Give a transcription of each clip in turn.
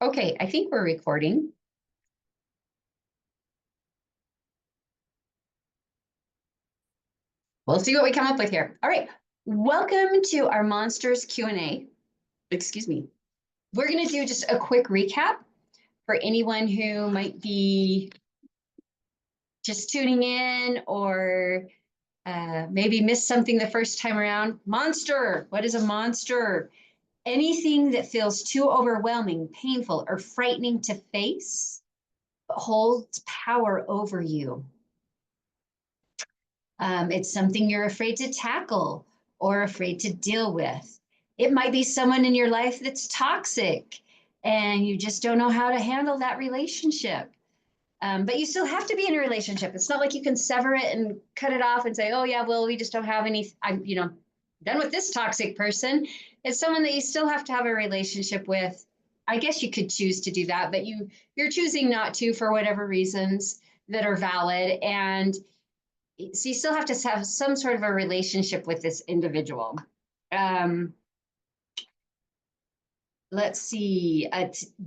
Okay, I think we're recording. We'll see what we come up with here. All right, welcome to our Monsters Q&A. Excuse me. We're going to do just a quick recap for anyone who might be just tuning in or maybe missed something the first time around. Monster, what is a monster? Anything that feels too overwhelming, painful, or frightening to face, but holds power over you. It's something you're afraid to tackle or afraid to deal with. It might be someone in your life that's toxic and you just don't know how to handle that relationship. But you still have to be in a relationship. It's not like you can sever it and cut it off and say, oh yeah, well, we just don't have any, I'm, done with this toxic person. It's someone that you still have to have a relationship with. I guess you could choose to do that, but you're choosing not to for whatever reasons that are valid. And so you still have to have some sort of a relationship with this individual. Let's see,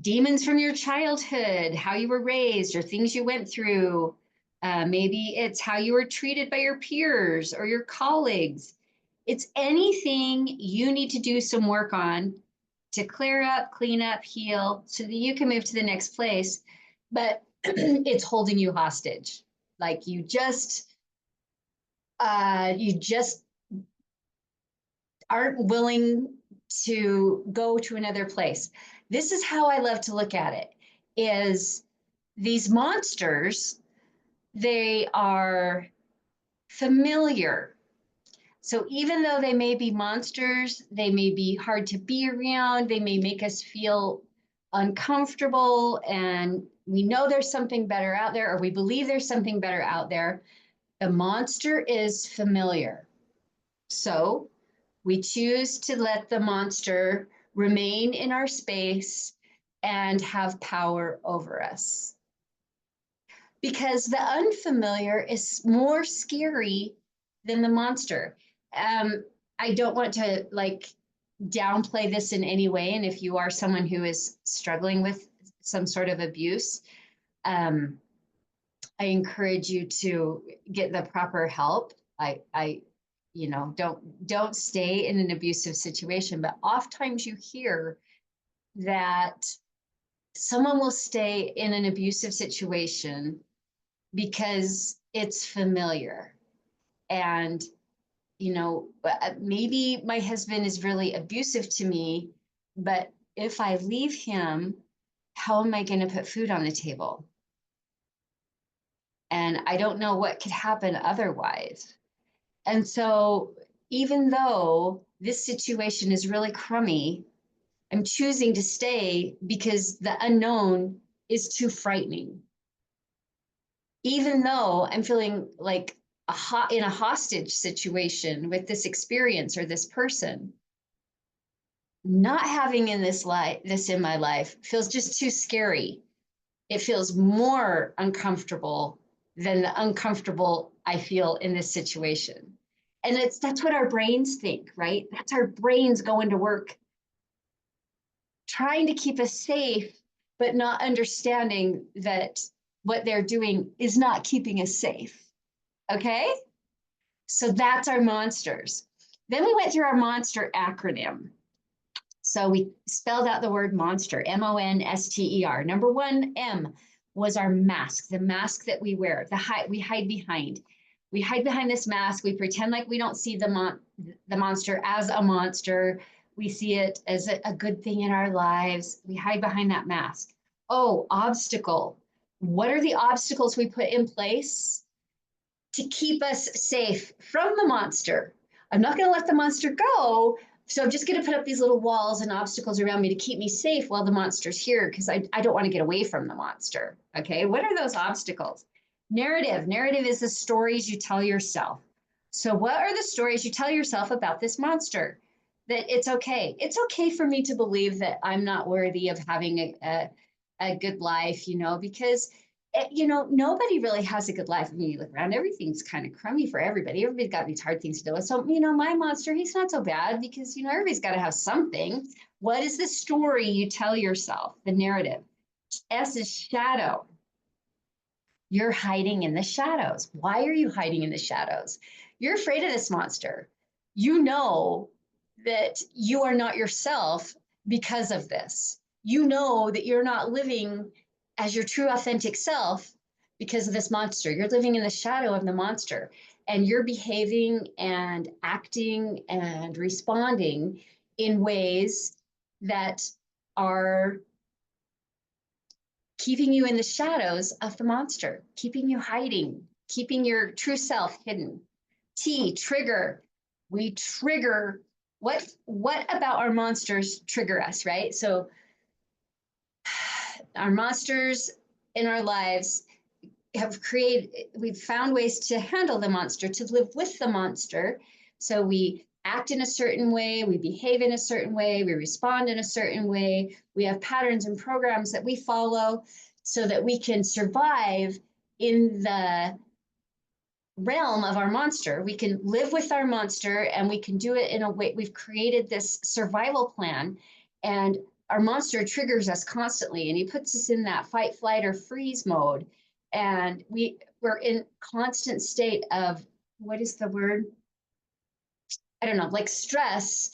demons from your childhood, how you were raised or things you went through. Maybe it's how you were treated by your peers or your colleagues. It's anything you need to do some work on to clear up, clean up, heal, so that you can move to the next place. But it's holding you hostage. Like you just aren't willing to go to another place. This is how I love to look at it, is these monsters, they are familiar. So even though they may be monsters, they may be hard to be around, they may make us feel uncomfortable, and we know there's something better out there, or we believe there's something better out there. The monster is familiar. So we choose to let the monster remain in our space and have power over us. Because the unfamiliar is more scary than the monster. I don't want to downplay this in any way. And if you are someone who is struggling with some sort of abuse, I encourage you to get the proper help. Don't stay in an abusive situation, but oftentimes you hear that someone will stay in an abusive situation because it's familiar. And, maybe my husband is really abusive to me, but if I leave him, how am I going to put food on the table? And I don't know what could happen otherwise. And so even though this situation is really crummy, I'm choosing to stay because the unknown is too frightening. Even though I'm feeling like in a hostage situation with this experience or this person, not having this in my life feels just too scary. It feels more uncomfortable than the uncomfortable I feel in this situation. And that's what our brains think, right? That's our brains going to work, trying to keep us safe, but not understanding that what they're doing is not keeping us safe. Okay? So that's our monsters. Then we went through our monster acronym. So we spelled out the word monster, M.O.N.S.T.E.R. Number one, M, was our mask, the mask that we wear, we hide behind. We hide behind this mask. We pretend like we don't see the monster as a monster. We see it as a good thing in our lives. We hide behind that mask. Oh, obstacle. What are the obstacles we put in place to keep us safe from the monster? I'm not going to let the monster go, so I'm just going to put up these little walls and obstacles around me to keep me safe while the monster's here, because I don't want to get away from the monster. Okay, what are those obstacles? Narrative. Narrative is the stories you tell yourself. So what are the stories you tell yourself about this monster? That it's okay. It's okay for me to believe that I'm not worthy of having a good life, because You know, nobody really has a good life. I mean, you look around, everything's kind of crummy for everybody. Everybody's got these hard things to deal with. So, you know, my monster, he's not so bad because, you know, everybody's got to have something. What is the story you tell yourself, the narrative? S is shadow. You're hiding in the shadows. Why are you hiding in the shadows? You're afraid of this monster. You know that you are not yourself because of this. You know that you're not living as your true authentic self because of this monster. You're living in the shadow of the monster, and you're behaving and acting and responding in ways that are keeping you in the shadows of the monster, keeping you hiding, keeping your true self hidden. T, trigger. We trigger. What about our monsters trigger us, right? So our monsters in our lives we've found ways to handle the monster, to live with the monster. So we act in a certain way, we behave in a certain way, we respond in a certain way. We have patterns and programs that we follow so that we can survive in the realm of our monster. We can live with our monster and we can do it in a way. We've created this survival plan, and our monster triggers us constantly, and he puts us in that fight, flight, or freeze mode. And we're in constant state of, what is the word? I don't know, like stress,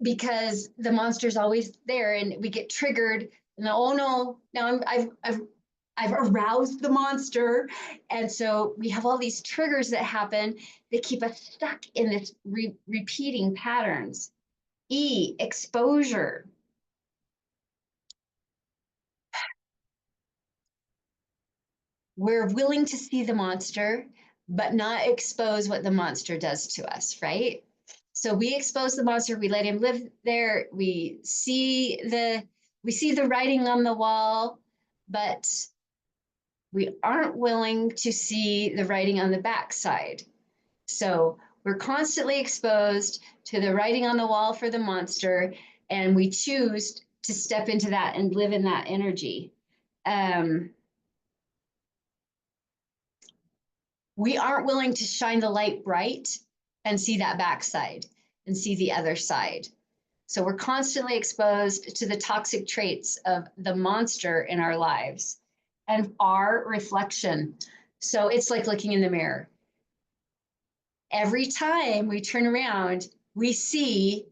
because the monster's always there and we get triggered. And oh no, now I've aroused the monster. And so we have all these triggers that happen that keep us stuck in this repeating patterns. E, exposure. We're willing to see the monster, but not expose what the monster does to us, right? So we expose the monster, we let him live there, we see the writing on the wall, but we aren't willing to see the writing on the backside. So we're constantly exposed to the writing on the wall for the monster, and we choose to step into that and live in that energy. We aren't willing to shine the light bright and see that backside and see the other side. So we're constantly exposed to the toxic traits of the monster in our lives and our reflection. So it's like looking in the mirror. Every time we turn around, we see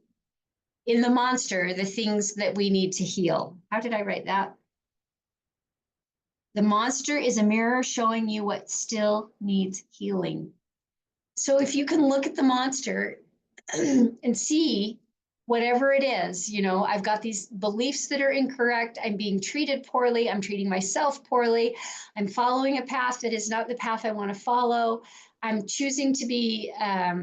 in the monster the things that we need to heal. How did I write that? The monster is a mirror showing you what still needs healing. So if you can look at the monster and see whatever it is, you know, I've got these beliefs that are incorrect. I'm being treated poorly. I'm treating myself poorly. I'm following a path that is not the path I want to follow. I'm choosing to be, not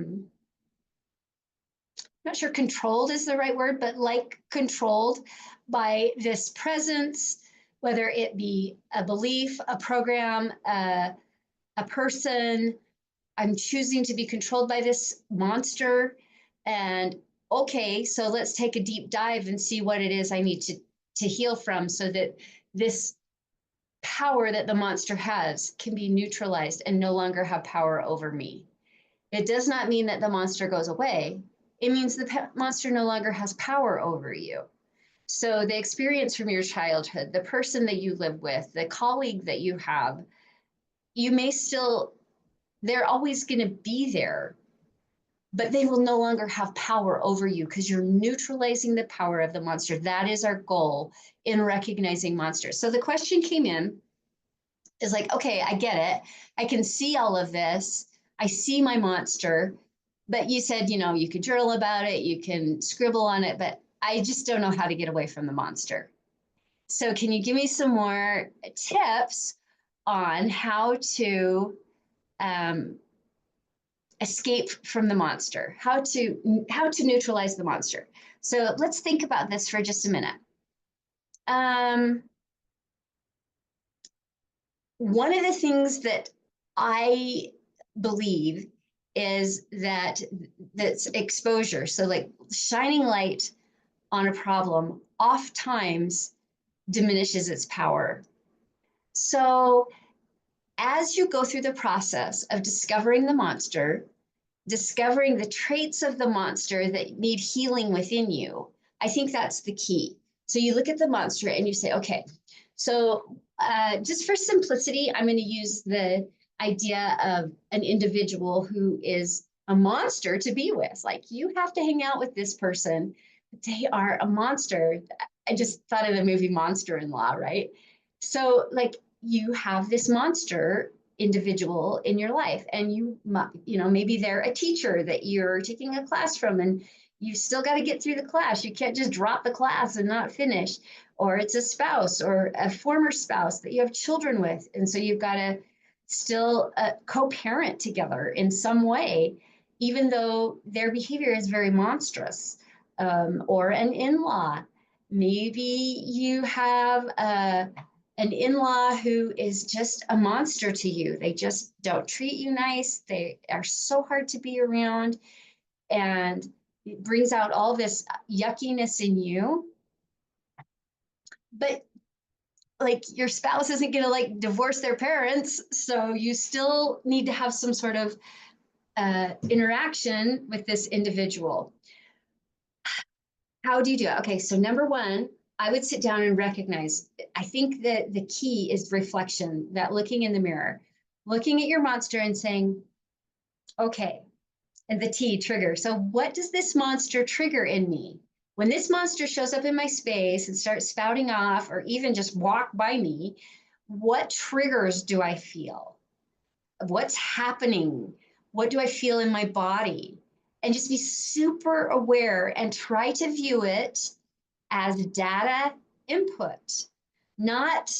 sure controlled is the right word, but like controlled by this presence, whether it be a belief, a program, a person. I'm choosing to be controlled by this monster. And okay, so let's take a deep dive and see what it is I need to heal from so that this power that the monster has can be neutralized and no longer have power over me. It does not mean that the monster goes away. It means the monster no longer has power over you. So the experience from your childhood, the person that you live with, the colleague that you have, you may still, they're always going to be there, but they will no longer have power over you because you're neutralizing the power of the monster. That is our goal in recognizing monsters. So the question came in is like, okay, I get it. I can see all of this. I see my monster, but you said, you know, you can journal about it, you can scribble on it, but I just don't know how to get away from the monster. So can you give me some more tips on how to escape from the monster, how to neutralize the monster? So let's think about this for just a minute. One of the things that I believe is that's exposure. So like shining light on a problem oftentimes diminishes its power. So as you go through the process of discovering the monster, discovering the traits of the monster that need healing within you, I think that's the key. So you look at the monster and you say, okay, so just for simplicity, I'm going to use the idea of an individual who is a monster to be with. Like, you have to hang out with this person. They are a monster. I just thought of the movie Monster-in-Law, right? So, like, you have this monster individual in your life, and maybe they're a teacher that you're taking a class from, and you still got to get through the class. You can't just drop the class and not finish. Or it's a spouse or a former spouse that you have children with, and so you've got to still co-parent together in some way, even though their behavior is very monstrous. Or an in-law, maybe you have an in-law who is just a monster to you. They just don't treat you nice. They are so hard to be around, and it brings out all this yuckiness in you. But like, your spouse isn't going to like divorce their parents, so you still need to have some sort of interaction with this individual. How do you do it? Okay, so number one, I would sit down and recognize. I think that the key is reflection, that looking in the mirror, looking at your monster and saying, okay, and the T, trigger. So what does this monster trigger in me? When this monster shows up in my space and starts spouting off, or even just walk by me, what triggers do I feel? What's happening? What do I feel in my body? And just be super aware and try to view it as data input, not,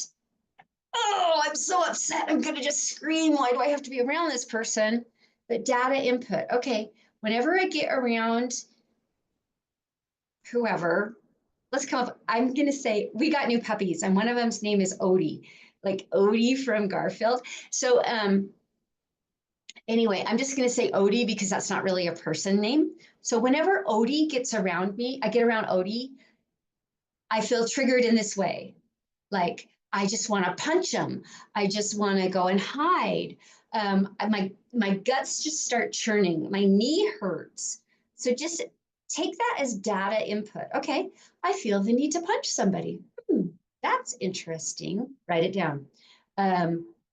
oh, I'm so upset, I'm going to just scream. Why do I have to be around this person? But data input. Okay, whenever I get around whoever, let's come up. I'm going to say we got new puppies, and one of them's name is Odie, like Odie from Garfield. So anyway, I'm just going to say Odie because that's not really a person name. So whenever Odie gets around me, I get around Odie, I feel triggered in this way. Like, I just want to punch him. I just want to go and hide. My guts just start churning. My knee hurts. So just take that as data input. Okay, I feel the need to punch somebody. That's interesting. Write it down.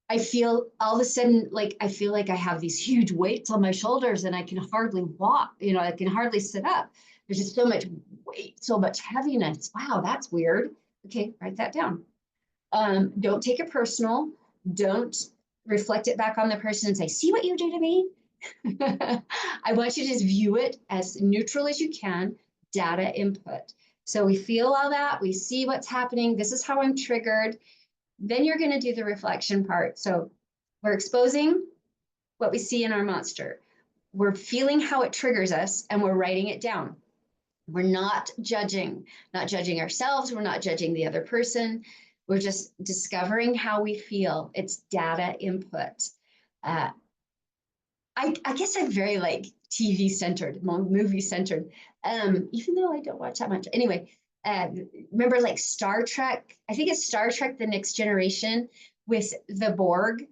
I feel all of a sudden, like, I feel like I have these huge weights on my shoulders and I can hardly walk. I can hardly sit up. There's just so much weight, so much heaviness. Wow, that's weird. Okay, write that down. Don't take it personal. Don't reflect it back on the person and say, see what you do to me? I want you to just view it as neutral as you can, data input. So we feel all that, we see what's happening. This is how I'm triggered. Then you're going to do the reflection part. So we're exposing what we see in our monster. We're feeling how it triggers us, and we're writing it down. We're not judging ourselves. We're not judging the other person. We're just discovering how we feel. It's data input. I guess I'm very like TV centered, movie centered, even though I don't watch that much. Anyway, remember like Star Trek? I think it's Star Trek: The Next Generation with the Borg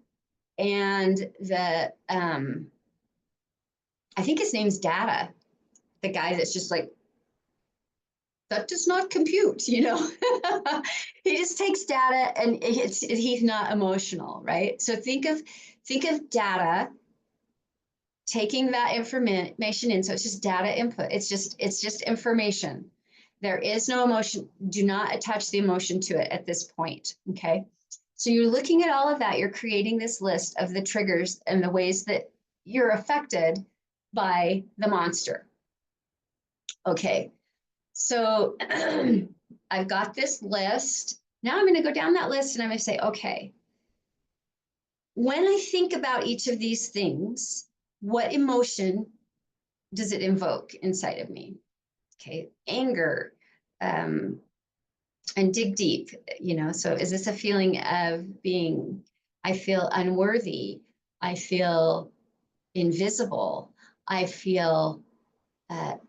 and I think his name's Data, the guy that's just like, that does not compute, He just takes data, and he's not emotional, right? So think of data, taking that information in. So it's just data input. It's just information. There is no emotion. Do not attach the emotion to it at this point, okay? So you're looking at all of that. You're creating this list of the triggers and the ways that you're affected by the monster. Okay, so I've got this list. Now I'm going to go down that list and I'm going to say, okay, when I think about each of these things, what emotion does it invoke inside of me? Okay, anger, and dig deep, so is this a feeling of being, I feel unworthy, I feel invisible, I feel, and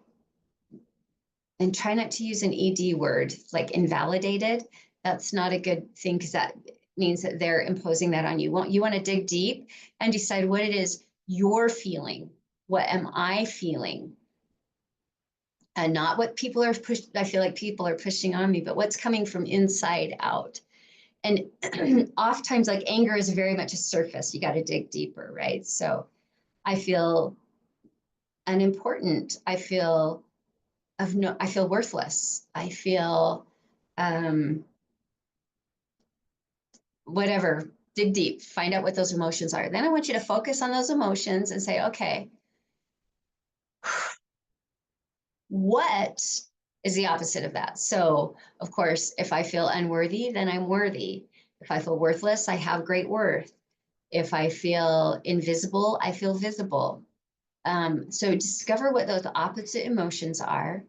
try not to use an ED word, like invalidated. That's not a good thing, because that means that they're imposing that on you. You want to dig deep and decide what it is you're feeling. What am I feeling? And not what people are I feel like people are pushing on me, but what's coming from inside out. And oftentimes, like, anger is very much a surface. You got to dig deeper, right? So I feel unimportant. I feel worthless. I feel whatever. Dig deep, find out what those emotions are. Then I want you to focus on those emotions and say, okay, what is the opposite of that? So, of course, if I feel unworthy, then I'm worthy. If I feel worthless, I have great worth. If I feel invisible, I feel visible. So discover what those opposite emotions are,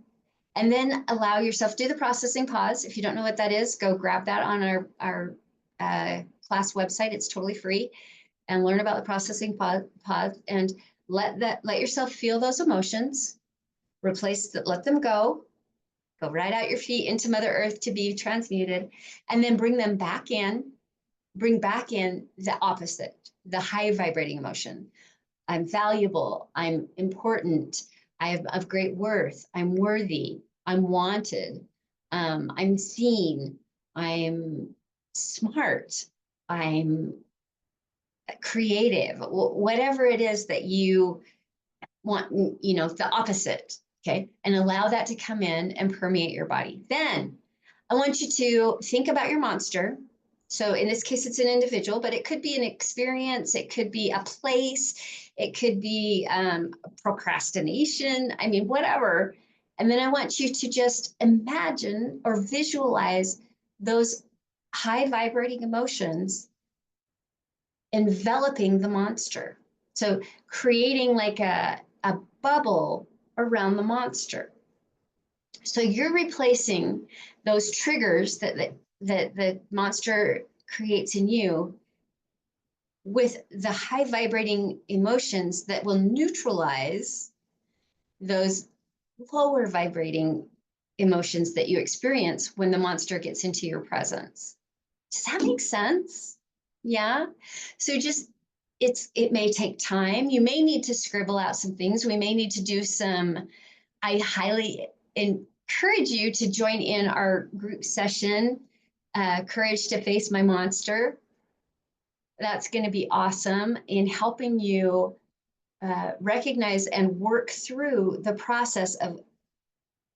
and then allow yourself, do the processing pause. If you don't know what that is, go grab that on our class website. It's totally free, and learn about the processing pause, and let yourself feel those emotions, let them go right out your feet into Mother Earth to be transmuted, and then bring back in the opposite, the high vibrating emotion. I'm valuable, I'm important, I have of great worth, I'm worthy, I'm wanted, I'm seen, I'm smart, I'm creative, whatever it is that you want, the opposite, okay? And allow that to come in and permeate your body. Then I want you to think about your monster. So in this case, it's an individual, but it could be an experience, it could be a place, it could be procrastination, I mean, whatever. And then I want you to just imagine or visualize those high vibrating emotions enveloping the monster. So creating like a bubble around the monster. So you're replacing those triggers that the monster creates in you with the high vibrating emotions that will neutralize those lower vibrating emotions that you experience when the monster gets into your presence. Does that make sense? Yeah. So just it may take time. You may need to scribble out some things. We may need to do some. I highly encourage you to join in our group session, Courage to Face My Monster. That's going to be awesome in helping you recognize and work through the process of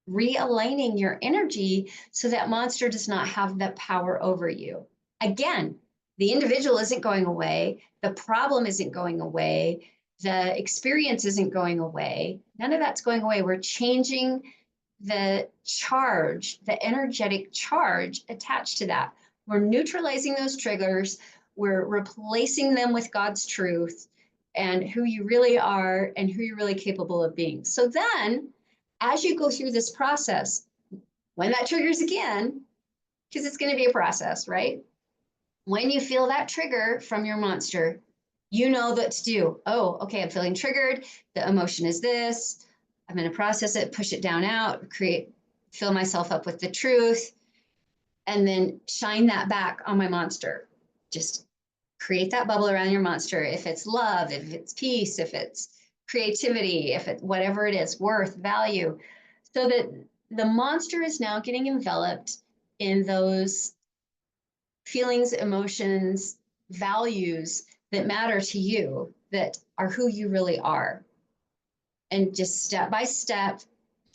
realigning your energy so that monster does not have the power over you. Again, the individual isn't going away. The problem isn't going away. The experience isn't going away. None of that's going away. We're changing the charge, the energetic charge attached to that. We're neutralizing those triggers. We're replacing them with God's truth and who you really are and who you're really capable of being. So then, as you go through this process, when that triggers again, because it's going to be a process, right? When you feel that trigger from your monster, you know what to do. Oh, okay, I'm feeling triggered. The emotion is this. I'm going to process it, push it down out, fill myself up with the truth, and then shine that back on my monster. Just create that bubble around your monster. If it's love, if it's peace, if it's creativity, if it whatever it is, worth, value, so that the monster is now getting enveloped in those feelings, emotions, values that matter to you, that are who you really are. And just step by step,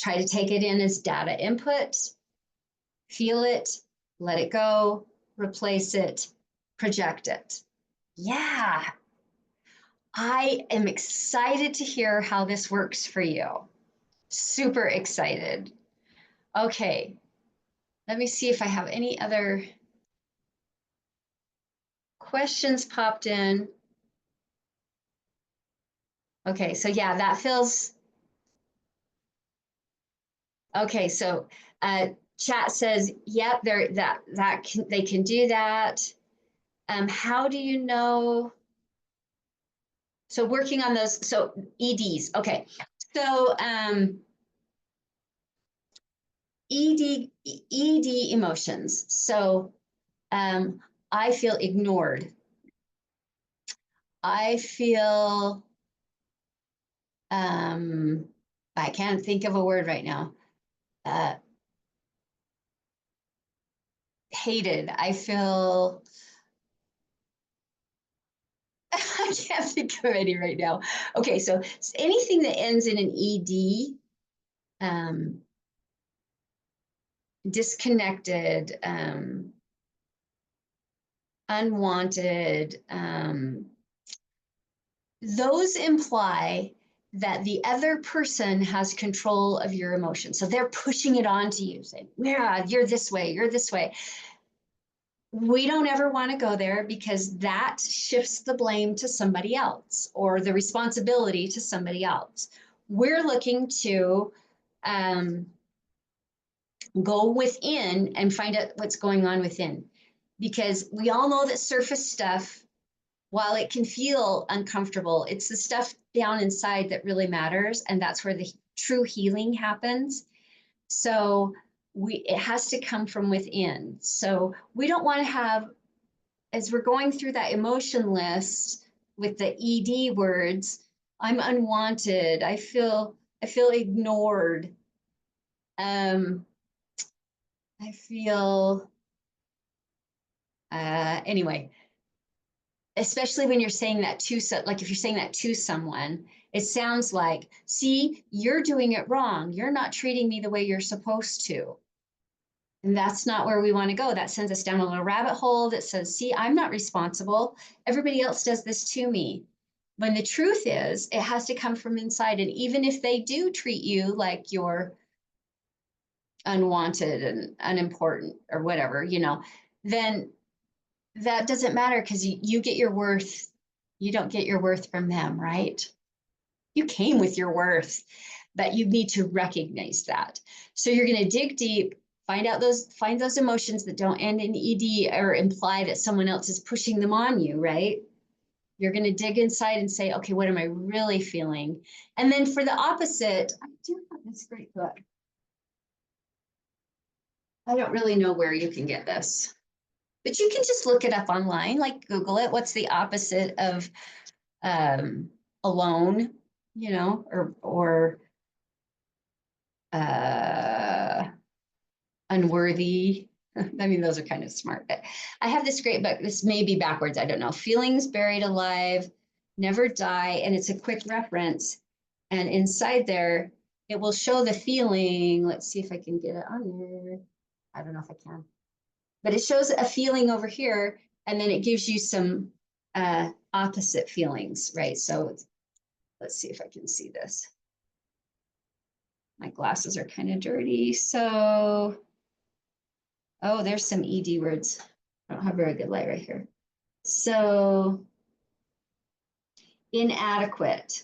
try to take it in as data input, feel it, let it go, replace it, project it. Yeah, I am excited to hear how this works for you. Super excited. Okay, let me see if I have any other questions popped in. Okay, so yeah, that feels okay. So chat says, yep, they can do that. How do you know? So working on those, so EDs. Okay, so ED emotions. So I feel ignored. I feel, I can't think of a word right now. Hated. I feel, I can't think of any right now. Okay, so anything that ends in an ED, disconnected, unwanted, those imply that the other person has control of your emotions. So they're pushing it onto you, saying, yeah, you're this way, you're this way. We don't ever want to go there because that shifts the blame to somebody else or the responsibility to somebody else. We're looking to go within and find out what's going on within, because we all know that surface stuff, while it can feel uncomfortable, it's the stuff down inside that really matters, and that's where the true healing happens. So it has to come from within. So we don't want to have, as we're going through that emotion list with the ED words, I'm unwanted, I feel ignored, I feel anyway, especially when you're saying that to, like if you're saying that to someone, it sounds like, see, you're doing it wrong, you're not treating me the way you're supposed to. And that's not where we want to go. That sends us down a little rabbit hole that says, see, I'm not responsible, everybody else does this to me. When the truth is, it has to come from inside. And even if they do treat you like you're unwanted and unimportant or whatever, you know, then that doesn't matter, because you get your worth. You don't get your worth from them, right? You came with your worth, but you need to recognize that. So you're going to dig deep, find those emotions that don't end in ED or imply that someone else is pushing them on you, right? You're going to dig inside and say, okay, what am I really feeling? And then for the opposite, I do have this great book. I don't really know where you can get this, but you can just look it up online, like Google it. What's the opposite of alone, you know, or unworthy. I mean, those are kind of smart, but I have this great book. This may be backwards, I don't know. Feelings Buried Alive, Never Die. And it's a quick reference. And inside there, it will show the feeling. Let's see if I can get it on there. I don't know if I can, but it shows a feeling over here, and then it gives you some opposite feelings, right? So let's see if I can see this. My glasses are kind of dirty. So, oh, there's some ED words. I don't have very good light right here. So, inadequate.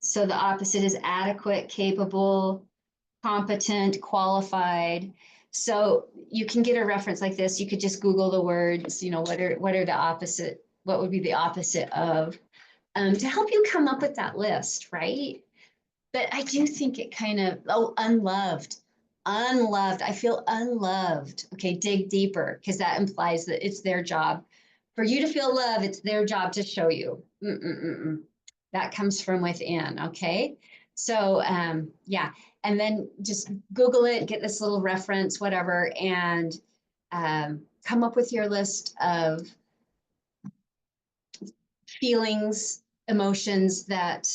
So the opposite is adequate, capable, competent, qualified. So you can get a reference like this. You could just Google the words, you know, what are the opposite, what would be the opposite of, to help you come up with that list, right? But I do think it kind of, oh, unloved. I feel unloved. Okay, dig deeper, because that implies that it's their job. For you to feel love, it's their job to show you. That comes from within, okay? So yeah, and then just Google it, get this little reference, whatever, and come up with your list of feelings, emotions that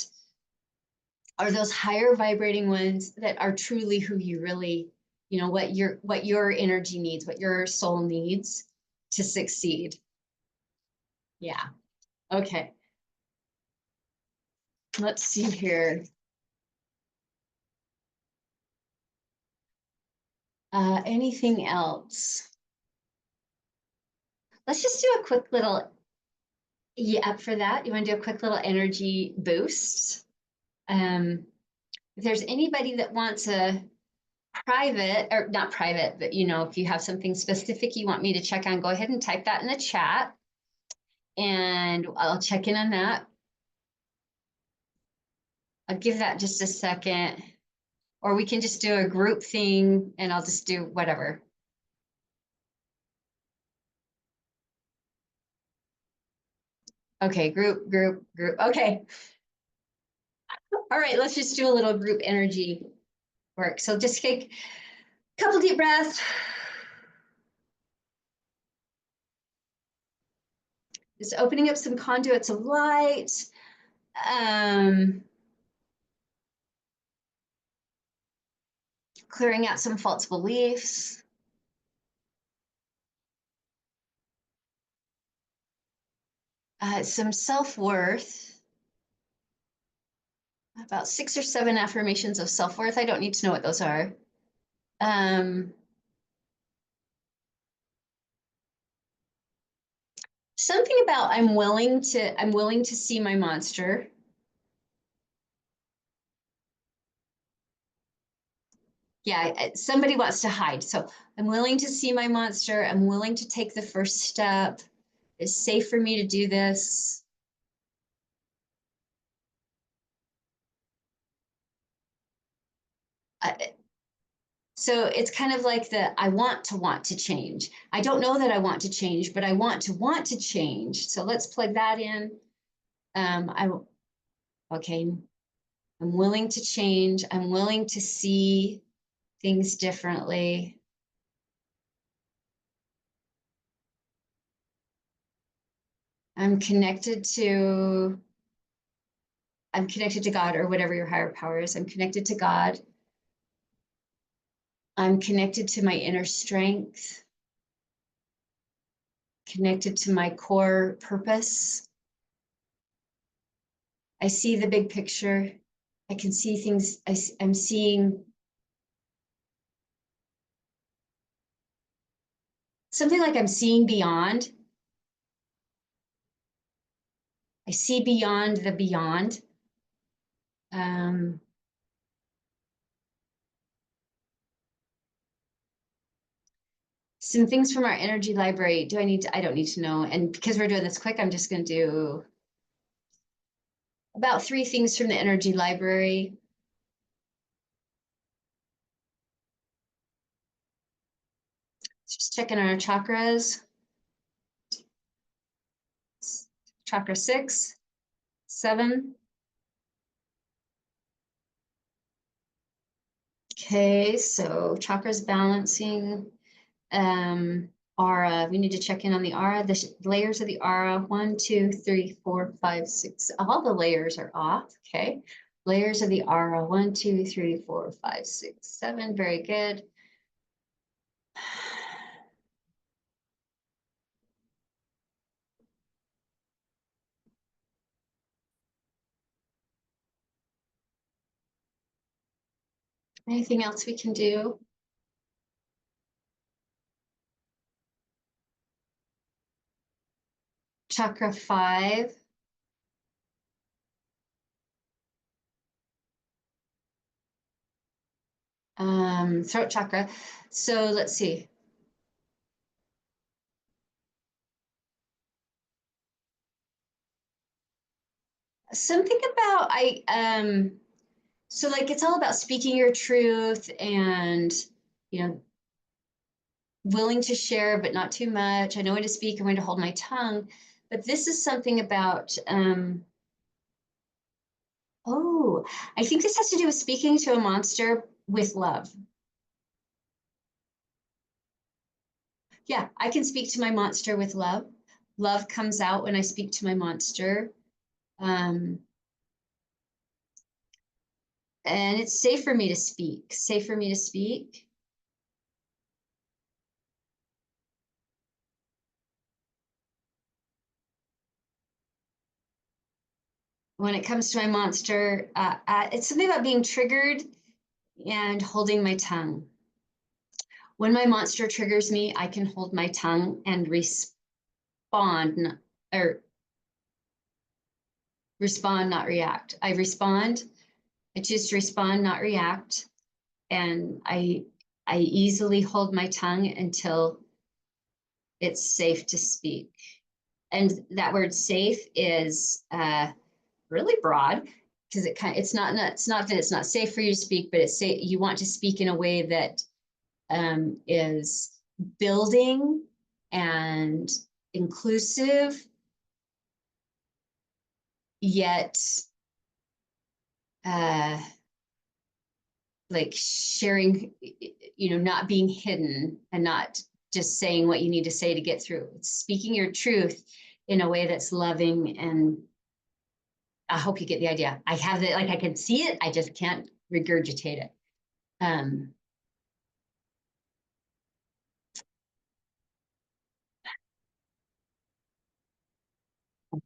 are those higher vibrating ones that are truly who you really, you know, what your energy needs, what your soul needs to succeed. Yeah. Okay. Let's see here. Anything else? Let's just do a quick little, you up for that? You want to do a quick little energy boost? If there's anybody that wants a private, or not private, but you know, if you have something specific you want me to check on, go ahead and type that in the chat and I'll check in on that. I'll give that just a second, or we can just do a group thing and I'll just do whatever. Okay, group. Okay. All right, let's just do a little group energy work. So just take a couple deep breaths. Just opening up some conduits of light. Clearing out some false beliefs. Some self-worth. About 6 or 7 affirmations of self-worth. I don't need to know what those are. Something about I'm willing to see my monster. Yeah, somebody wants to hide. So I'm willing to see my monster. I'm willing to take the first step. It's safe for me to do this. So it's kind of like I want to change. I don't know that I want to change, but I want to change. So let's plug that in. Okay, I'm willing to change. I'm willing to see things differently. I'm connected to God, or whatever your higher power is. I'm connected to God. I'm connected to my inner strength, connected to my core purpose. I see the big picture. I can see things. I'm seeing something like I'm seeing beyond. I see beyond the beyond. Some things from our energy library. I don't need to know. And because we're doing this quick, I'm just going to do about 3 things from the energy library. Just checking our chakras. Chakra 6, 7. Okay, so chakras balancing. Aura, we need to check in on the aura, the layers of the aura. 1, 2, 3, 4, 5, 6. All the layers are off. Okay. Layers of the aura. 1, 2, 3, 4, 5, 6, 7. Very good. Anything else we can do? Chakra 5. Throat chakra. So let's see. Something about so like it's all about speaking your truth and willing to share, but not too much. I know when to speak and when to hold my tongue. But this is something about, I think this has to do with speaking to a monster with love. Yeah, I can speak to my monster with love. Love comes out when I speak to my monster. And it's safe for me to speak, safe for me to speak. When it comes to my monster, it's something about being triggered and holding my tongue. When my monster triggers me, I can hold my tongue and respond, not react. I respond. I choose to respond, not react. And I easily hold my tongue until it's safe to speak. And that word safe is really broad, because it's not that it's not safe for you to speak, but you want to speak in a way that is building and inclusive yet like sharing, not being hidden and not just saying what you need to say to get through. It's speaking your truth in a way that's loving, and I hope you get the idea. I have it, like I can see it, I just can't regurgitate it.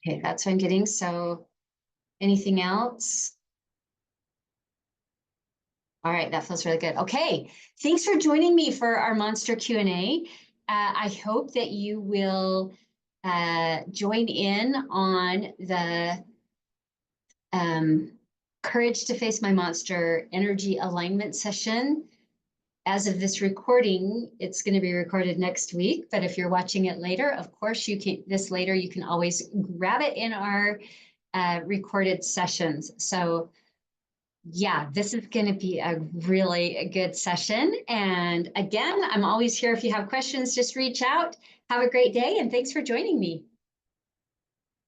Okay, that's what I'm getting. So anything else? All right, that feels really good. Okay, thanks for joining me for our Monster Q&A. I hope that you will join in on the Courage to Face My Monster energy alignment session. As of this recording, it's going to be recorded next week, but if you're watching it later, of course, you can always grab it in our recorded sessions. So yeah, this is going to be a really good session. And again, I'm always here. If you have questions, just reach out. Have a great day, and thanks for joining me.